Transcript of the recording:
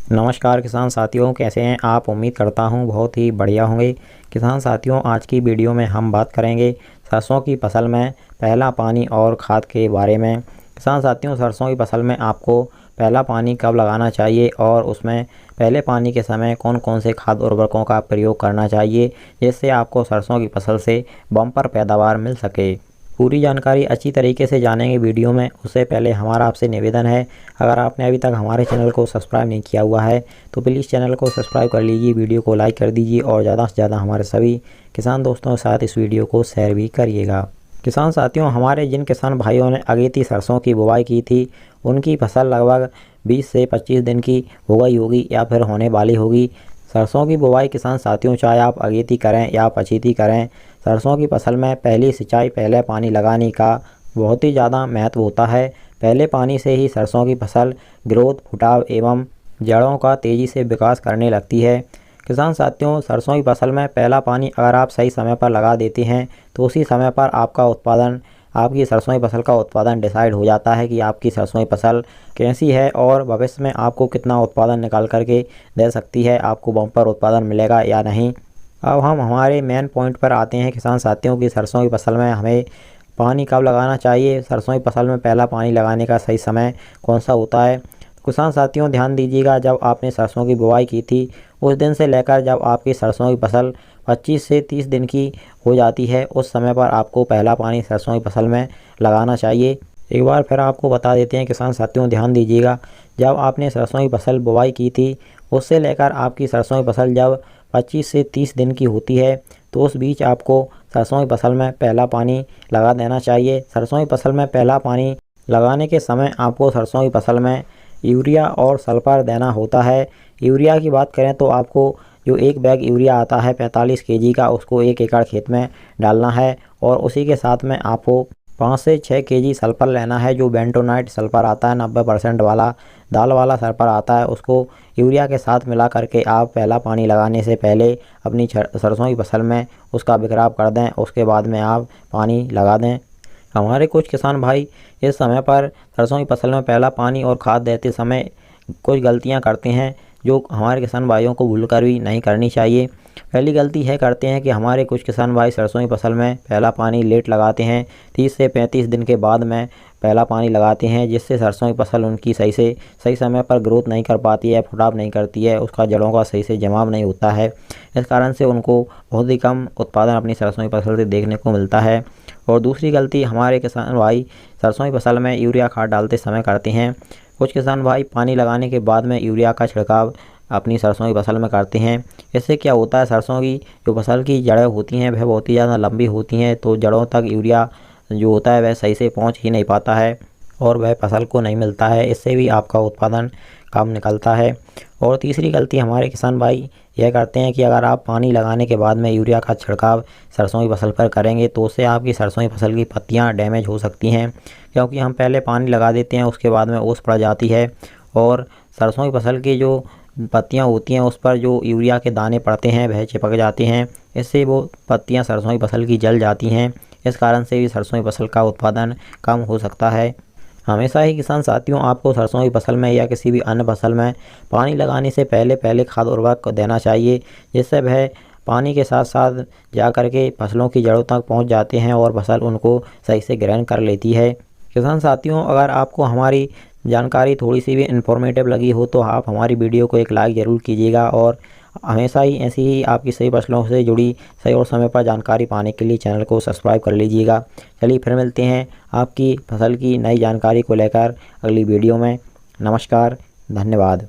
नमस्कार किसान साथियों, कैसे हैं आप। उम्मीद करता हूं बहुत ही बढ़िया होंगे। किसान साथियों, आज की वीडियो में हम बात करेंगे सरसों की फसल में पहला पानी और खाद के बारे में। किसान साथियों, सरसों की फसल में आपको पहला पानी कब लगाना चाहिए और उसमें पहले पानी के समय कौन कौन से खाद उर्वरकों का प्रयोग करना चाहिए, जिससे आपको सरसों की फसल से बम्पर पैदावार मिल सके। पूरी जानकारी अच्छी तरीके से जानेंगे वीडियो में। उससे पहले हमारा आपसे निवेदन है, अगर आपने अभी तक हमारे चैनल को सब्सक्राइब नहीं किया हुआ है तो प्लीज़ चैनल को सब्सक्राइब कर लीजिए, वीडियो को लाइक कर दीजिए और ज़्यादा से ज़्यादा हमारे सभी किसान दोस्तों के साथ इस वीडियो को शेयर भी करिएगा। किसान साथियों, हमारे जिन किसान भाइयों ने अगेती सरसों की बुवाई की थी, उनकी फसल लगभग 20 से 25 दिन की हो गई होगी या फिर होने वाली होगी। सरसों की बुवाई किसान साथियों, चाहे आप अगेती करें या पछेती करें, सरसों की फसल में पहली सिंचाई पहले पानी लगाने का बहुत ही ज़्यादा महत्व होता है। पहले पानी से ही सरसों की फसल ग्रोथ, फुटाव एवं जड़ों का तेज़ी से विकास करने लगती है। किसान साथियों, सरसों की फसल में पहला पानी अगर आप सही समय पर लगा देते हैं तो उसी समय पर आपकी सरसों की फसल का उत्पादन डिसाइड हो जाता है कि आपकी सरसों की फसल कैसी है और भविष्य में आपको कितना उत्पादन निकाल करके दे सकती है, आपको बम्पर उत्पादन मिलेगा या नहीं। अब हम हमारे मेन पॉइंट पर आते हैं किसान साथियों की सरसों की फसल में हमें पानी कब लगाना चाहिए, सरसों की फसल में पहला पानी लगाने का सही समय कौन सा होता है। किसान साथियों, ध्यान दीजिएगा, जब आपने सरसों की बुवाई की थी उस दिन से लेकर जब आपकी सरसों की फसल 25 से 30 दिन की हो जाती है, उस समय पर आपको पहला पानी सरसों की फसल में लगाना चाहिए। एक बार फिर आपको बता देते हैं किसान साथियों, ध्यान दीजिएगा, जब आपने सरसों की फसल बुवाई की थी उससे लेकर आपकी सरसों की फसल जब 25 से 30 दिन की होती है तो उस बीच आपको सरसों की फसल में पहला पानी लगा देना चाहिए। सरसों की फसल में पहला पानी लगाने के समय आपको सरसों की फसल में यूरिया और सल्फर देना होता है। यूरिया की बात करें तो आपको जो एक बैग यूरिया आता है 45 केजी का, उसको 1 एकड़ खेत में डालना है और उसी के साथ में आपको 5 से 6 केजी सल्फर लेना है, जो बेंटोनाइट सल्फर आता है 90% वाला दाल वाला सल्फर आता है, उसको यूरिया के साथ मिला करके आप पहला पानी लगाने से पहले अपनी सरसों की फसल में उसका बिखराव कर दें, उसके बाद में आप पानी लगा दें। हमारे कुछ किसान भाई इस समय पर सरसों की फसल में पहला पानी और खाद देते समय कुछ गलतियां करते हैं, जो हमारे किसान भाइयों को भूलकर भी नहीं करनी चाहिए। पहली गलती है करते हैं कि हमारे कुछ किसान भाई सरसों की फसल में पहला पानी लेट लगाते हैं, 30 से 35 दिन के बाद में पहला पानी लगाते हैं, जिससे सरसों की फसल उनकी सही समय पर ग्रोथ नहीं कर पाती है, फुटाव नहीं करती है, उसका जड़ों का सही से जमाव नहीं होता है। इस कारण से उनको बहुत ही कम उत्पादन अपनी सरसों की फसल से देखने को मिलता है। और दूसरी गलती हमारे किसान भाई सरसों की फसल में यूरिया खाद डालते समय करते हैं। कुछ किसान भाई पानी लगाने के बाद में यूरिया का छिड़काव अपनी सरसों की फसल में करते हैं। इससे क्या होता है, सरसों की जो फसल की जड़ें होती हैं वह बहुत ही ज़्यादा लंबी होती हैं, तो जड़ों तक यूरिया जो होता है वह सही से पहुंच ही नहीं पाता है और वह फसल को नहीं मिलता है। इससे भी आपका उत्पादन कम निकलता है। और तीसरी गलती हमारे किसान भाई यह करते हैं कि अगर आप पानी लगाने के बाद में यूरिया का छिड़काव सरसों की फसल पर करेंगे तो उससे आपकी सरसों की फसल की पत्तियां डैमेज हो सकती हैं, क्योंकि हम पहले पानी लगा देते हैं, उसके बाद में ओस पड़ जाती है और सरसों की फसल की जो पत्तियां होती हैं उस पर जो यूरिया के दाने पड़ते हैं वह चिपक जाते हैं। इससे वो पत्तियां सरसों की फसल की जल जाती हैं। इस कारण से भी सरसों की फसल का उत्पादन कम हो सकता है। हमेशा ही किसान साथियों, आपको सरसों की फसल में या किसी भी अन्य फसल में पानी लगाने से पहले खाद उर्वरक देना चाहिए, जिससे वह पानी के साथ साथ जा कर के फसलों की जड़ों तक पहुंच जाते हैं और फसल उनको सही से ग्रहण कर लेती है। किसान साथियों, अगर आपको हमारी जानकारी थोड़ी सी भी इन्फॉर्मेटिव लगी हो तो आप हमारी वीडियो को एक लाइक ज़रूर कीजिएगा और हमेशा ही ऐसी ही आपकी सही फसलों से जुड़ी सही और समय पर जानकारी पाने के लिए चैनल को सब्सक्राइब कर लीजिएगा। चलिए फिर मिलते हैं आपकी फसल की नई जानकारी को लेकर अगली वीडियो में। नमस्कार, धन्यवाद।